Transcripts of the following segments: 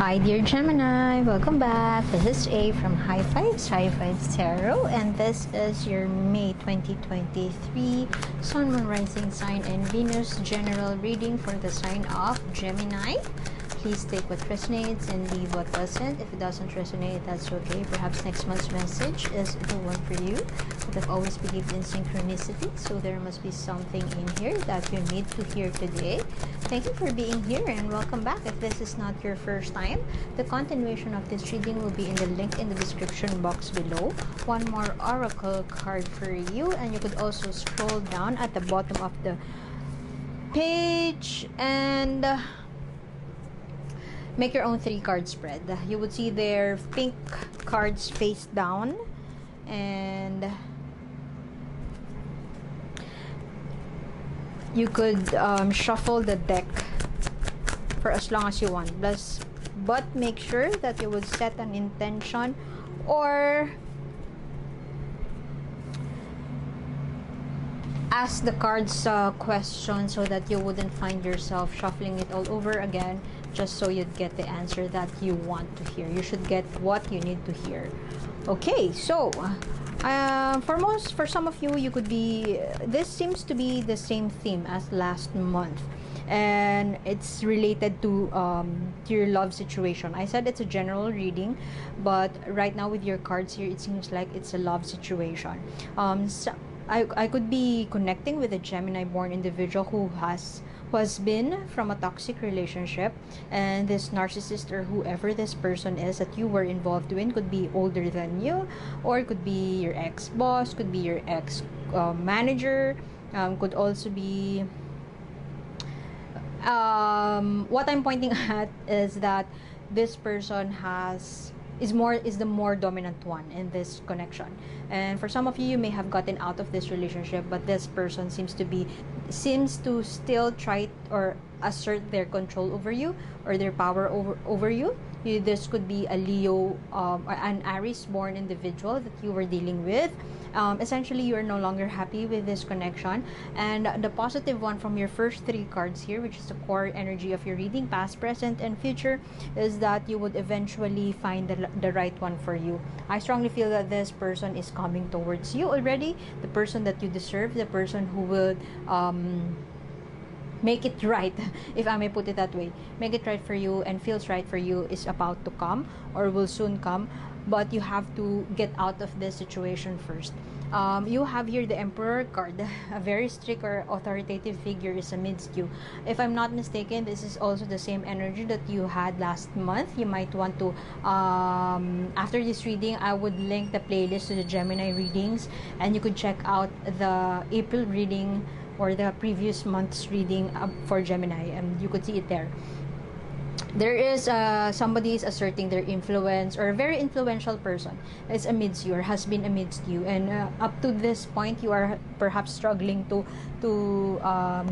Hi dear Gemini, welcome back. This is A from High Fives Tarot, and this is your May 2023 Sun, Moon, Rising sign and Venus general reading for the sign of Gemini. Please take what resonates and leave what doesn't. If it doesn't resonate, that's okay. Perhaps next month's message is the one for you. But I've always believed in synchronicity, so there must be something in here that you need to hear today. Thank you for being here and welcome back. If this is not your first time, the continuation of this reading will be in the link in the description box below. One more oracle card for you, and you could also scroll down at the bottom of the page and make your own 3-card spread. You would see their pink cards face down, and you could shuffle the deck for as long as you want. But make sure that you would set an intention or ask the cards questions so that you wouldn't find yourself shuffling it all over again, just so you'd get the answer that you want to hear. You should get what you need to hear. Okay, so for some of you, you could be, this seems to be the same theme as last month, and it's related to your love situation. I said it's a general reading, but right now with your cards here, it seems like it's a love situation. I could be connecting with a Gemini born individual who has been from a toxic relationship, and this narcissist or whoever this person is that you were involved in could be older than you, or it could be your ex-boss, could be your ex-manager, could also be what I'm pointing at is that this person is the more dominant one in this connection. And for some of you, you may have gotten out of this relationship, but this person seems to still try or assert their control over you or their power over you. This could be a Leo or an Aries born individual that you were dealing with. Essentially, you are no longer happy with this connection, and the positive one from your first 3 cards here, which is the core energy of your reading, past, present, and future, is that you would eventually find the right one for you. I strongly feel that this person is coming towards you already, the person that you deserve, the person who will make it right, if I may put it that way. Make it right for you and feels right for you is about to come or will soon come, but you have to get out of this situation first. You have here the Emperor card. A very strict or authoritative figure is amidst you. If I'm not mistaken, this is also the same energy that you had last month. You might want to, after this reading, I would link the playlist to the Gemini readings, and you could check out the April reading or the previous month's reading for Gemini, and you could see it there. There is somebody is asserting their influence, or a very influential person is amidst you or has been amidst you, and up to this point you are perhaps struggling to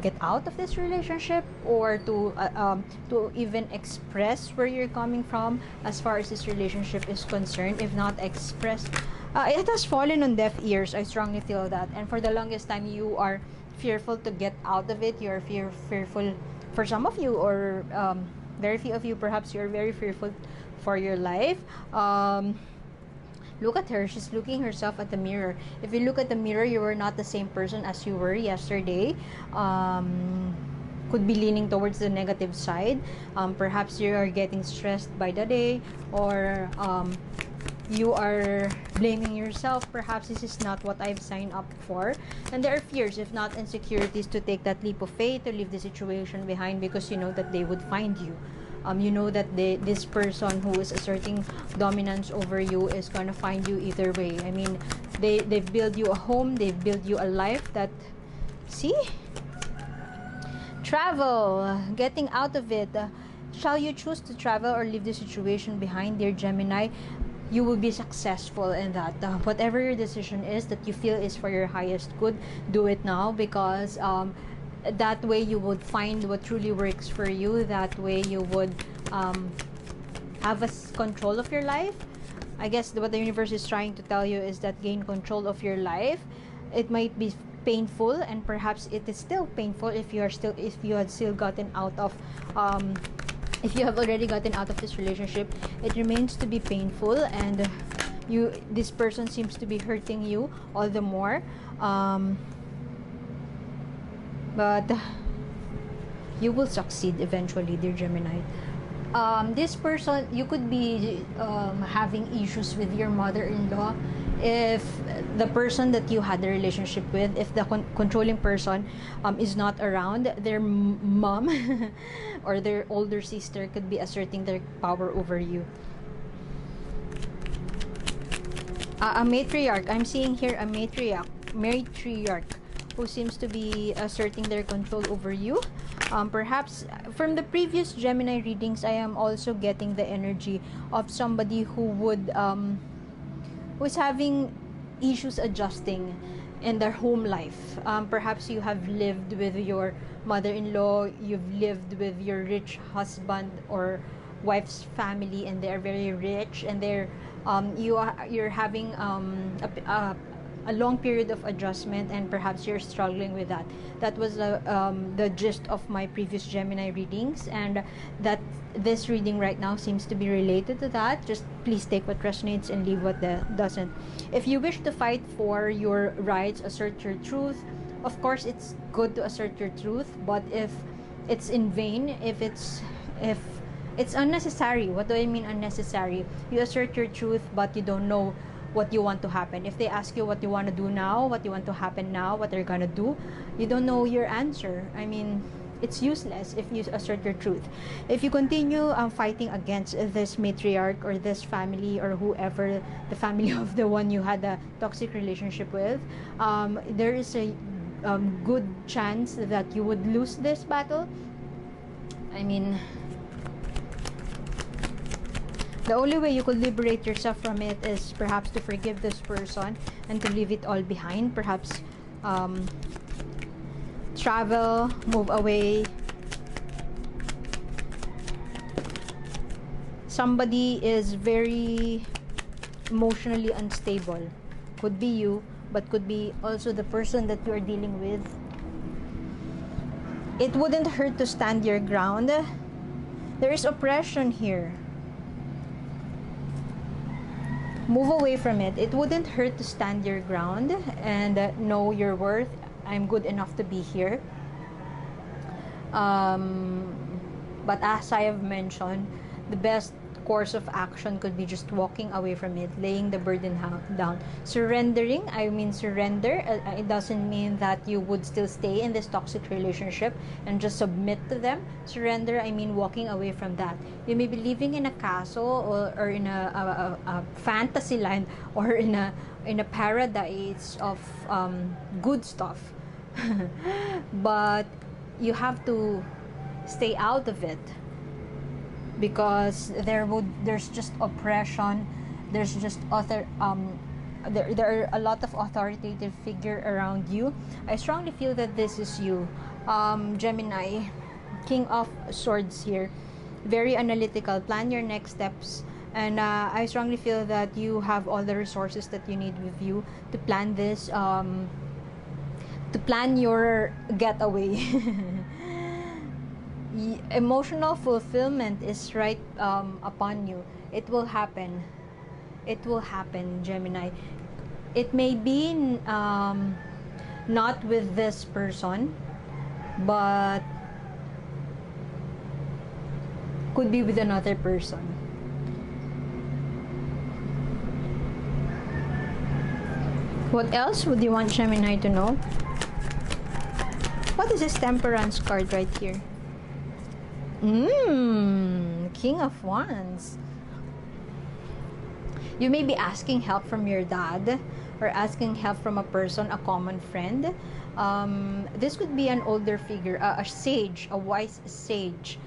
get out of this relationship, or to even express where you're coming from as far as this relationship is concerned. If not expressed, it has fallen on deaf ears. I strongly feel that, and for the longest time you are fearful to get out of it. You're fearful for some of you, or very few of you, perhaps you're very fearful for your life. Look at her. She's looking herself at the mirror. If you look at the mirror, you are not the same person as you were yesterday. Could be leaning towards the negative side. Perhaps you are getting stressed by the day, or you are blaming yourself. Perhaps this is not what I've signed up for, and there are fears, if not insecurities, to take that leap of faith, to leave the situation behind, because you know that they would find you. You know that this person who is asserting dominance over you is gonna find you either way. I mean, they've built you a home, they've built you a life that, see? Travel, getting out of it. Shall you choose to travel or leave the situation behind, dear Gemini? You will be successful in that. Whatever your decision is that you feel is for your highest good, do it now, because that way you would find what truly works for you. That way you would have control of your life. I guess what the universe is trying to tell you is that gain control of your life. It might be painful, and perhaps it is still painful if you had still gotten out of If you have already gotten out of this relationship, it remains to be painful, and this person seems to be hurting you all the more. But you will succeed eventually, dear Gemini. This person, you could be having issues with your mother-in-law if the person that you had the relationship with, if the controlling person is not around. Their mom or their older sister could be asserting their power over you. A matriarch, I'm seeing here a matriarch who seems to be asserting their control over you. Perhaps from the previous Gemini readings, I am also getting the energy of somebody who's having issues adjusting in their home life. Perhaps you have lived with your mother-in-law, you've lived with your rich husband or wife's family, and they're very rich, and you're having a long period of adjustment, and perhaps you're struggling with that. That was the gist of my previous Gemini readings, and that this reading right now seems to be related to that. Just please take what resonates and leave what doesn't. If you wish to fight for your rights, assert your truth, of course it's good to assert your truth, but if it's in vain, if it's unnecessary. What do I mean unnecessary? You assert your truth, but you don't know what you want to happen. If they ask you what you want to do now, what you want to happen now, what they're gonna do, you don't know your answer. I mean, it's useless if you assert your truth. If you continue fighting against this matriarch or this family or whoever, the family of the one you had a toxic relationship with, there is a good chance that you would lose this battle. I mean, the only way you could liberate yourself from it is perhaps to forgive this person and to leave it all behind. Perhaps travel, move away. Somebody is very emotionally unstable. Could be you, but could be also the person that you are dealing with. It wouldn't hurt to stand your ground. There is oppression here. Move away from it. It wouldn't hurt to stand your ground and know your worth. I'm good enough to be here. But as I have mentioned, the best course of action could be just walking away from it, laying the burden down, surrendering. I mean, surrender. It doesn't mean that you would still stay in this toxic relationship and just submit to them. Surrender, I mean walking away from that. You may be living in a castle or in a fantasy land or in a paradise of good stuff, but you have to stay out of it, because there's just oppression. There's just there are a lot of authoritative figure around you. I strongly feel that this is you, Gemini. King of Swords here, very analytical. Plan your next steps, and I strongly feel that you have all the resources that you need with you to plan this, to plan your getaway. Emotional fulfillment is right upon you. It will happen. It will happen, Gemini. It may be not with this person, but could be with another person. What else would you want Gemini to know? What is this Temperance card right here? King of Wands. You may be asking help from your dad or asking help from a person, a common friend. This could be an older figure, a sage, a wise sage.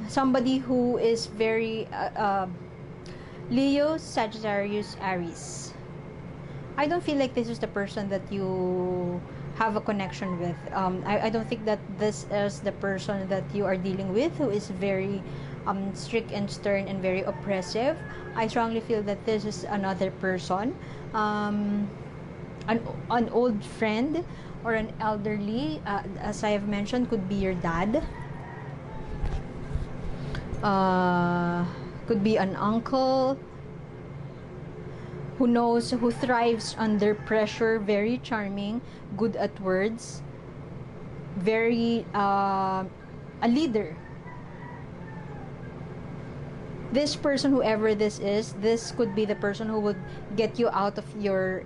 Somebody who is very Leo, Sagittarius, Aries. I don't feel like this is the person that you have a connection with. I don't think that this is the person that you are dealing with, who is very strict and stern and very oppressive. I strongly feel that this is another person, an old friend or an elderly, as I have mentioned, could be your dad. Could be an uncle who thrives under pressure, very charming, good at words, very a leader. This person, whoever this is, this could be the person who would get you out of your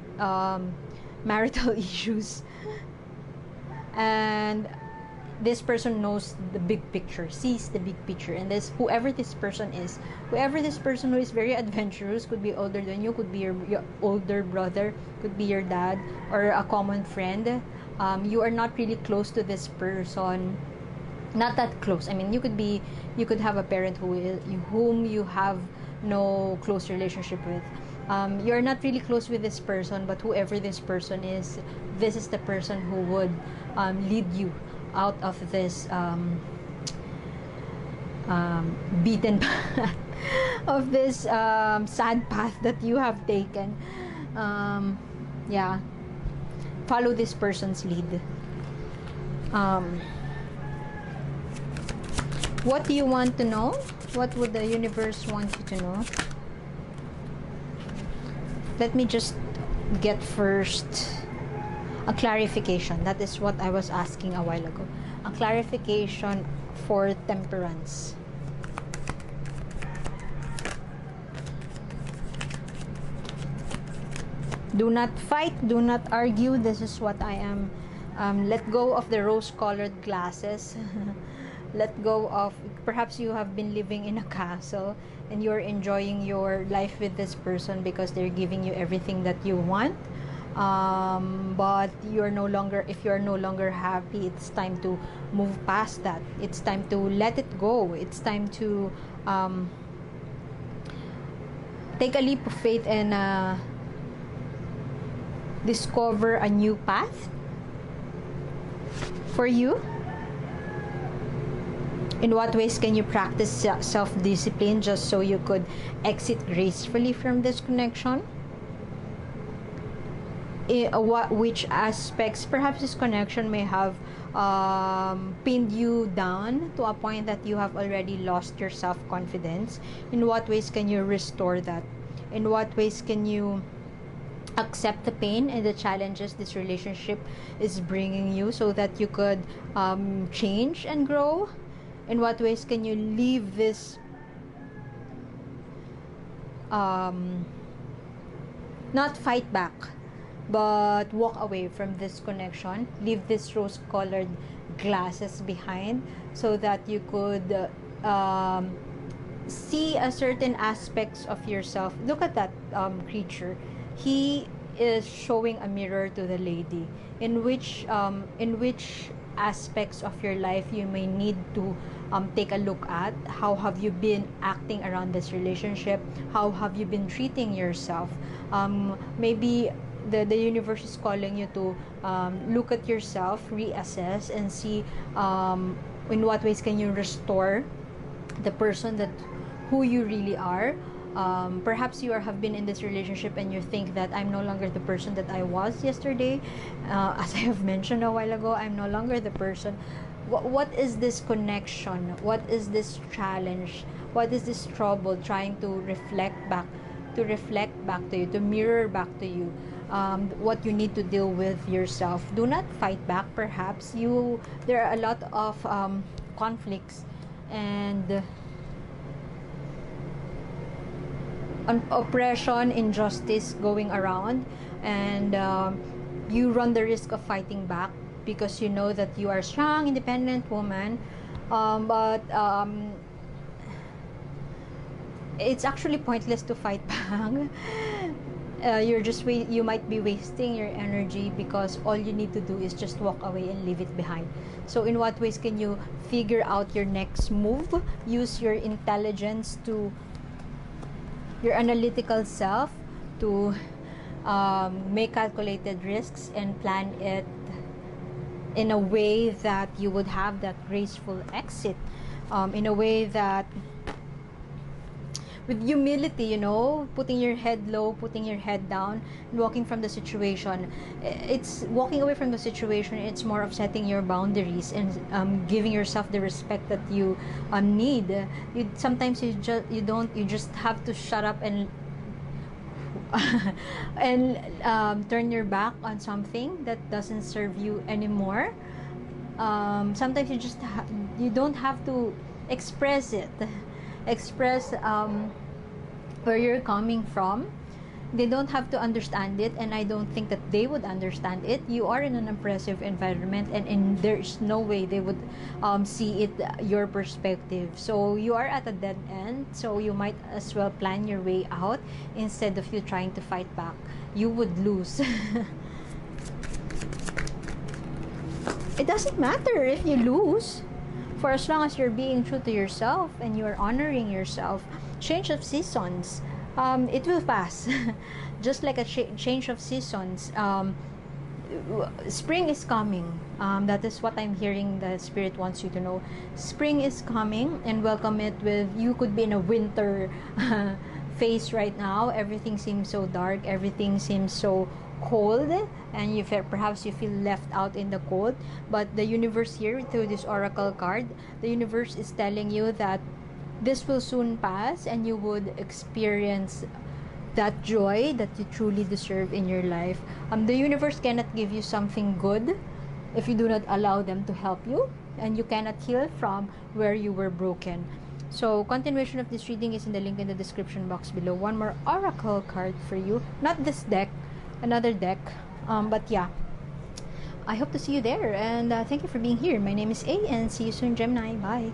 marital issues. And this person knows the big picture, sees the big picture. And whoever this person is who is very adventurous, could be older than you, could be your older brother, could be your dad, or a common friend. You are not really close to this person, not that close. I mean, you could have a parent whom you have no close relationship with. You're not really close with this person, but whoever this person is, this is the person who would lead you out of this beaten path, of this sad path that you have taken. Yeah, follow this person's lead. What do you want to know? What would the universe want you to know? Let me just get first a clarification. That is what I was asking a while ago. A clarification for temperance. Do not fight, do not argue. This is what I am. Let go of the rose-colored glasses. Let go of, perhaps you have been living in a castle and you're enjoying your life with this person because they're giving you everything that you want. But you're no longer, if you're no longer happy, it's time to move past that. It's time to let it go. It's time to take a leap of faith and discover a new path for you. In what ways can you practice self-discipline just so you could exit gracefully from this connection? Which aspects, perhaps this connection may have pinned you down to a point that you have already lost your self-confidence. In what ways can you restore that? In what ways can you accept the pain and the challenges this relationship is bringing you so that you could change and grow? In what ways can you leave this not fight back, but walk away from this connection, leave this rose-colored glasses behind so that you could see a certain aspects of yourself. Look at that creature. He is showing a mirror to the lady, in which aspects of your life you may need to take a look at. How have you been acting around this relationship? How have you been treating yourself? Maybe the universe is calling you to look at yourself, reassess, and see in what ways can you restore the person who you really are. Perhaps you have been in this relationship and you think that I'm no longer the person that I was yesterday. As I have mentioned a while ago, I'm no longer the person. What is this connection? What is this challenge? What is this trouble trying to reflect back to you, to mirror back to you what you need to deal with yourself? Do not fight back. Perhaps there are a lot of conflicts and oppression, injustice going around, and you run the risk of fighting back because you know that you are a strong, independent woman, but it's actually pointless to fight back. You might be wasting your energy because all you need to do is just walk away and leave it behind. So in what ways can you figure out your next move? Use your intelligence, to your analytical self, to make calculated risks and plan it in a way that you would have that graceful exit, in a way that with humility, you know, putting your head low, putting your head down, and walking from the situation. It's walking away from the situation. It's more of setting your boundaries and giving yourself the respect that you need. Sometimes you just have to shut up and and turn your back on something that doesn't serve you anymore. Sometimes you don't have to express it, express where you're coming from. They don't have to understand it, and I don't think that they would understand it. You are in an oppressive environment, and there's no way they would see it your perspective. So you are at a dead end, so you might as well plan your way out instead of you trying to fight back. You would lose. It doesn't matter if you lose, for as long as you're being true to yourself and you're honoring yourself. Change of seasons, it will pass. Just like a change of seasons, spring is coming. That is what I'm hearing the spirit wants you to know. Spring is coming, and welcome it with, you could be in a winter phase right now. Everything seems so dark, everything seems so cold, and perhaps you feel left out in the cold. But the universe here, through this oracle card, the universe is telling you that this will soon pass, and you would experience that joy that you truly deserve in your life. The universe cannot give you something good if you do not allow them to help you, and you cannot heal from where you were broken. So continuation of this reading is in the link in the description box below. One more oracle card for you, not this deck, another deck, but yeah, I hope to see you there, and thank you for being here. My name is A, and see you soon, Gemini. Bye.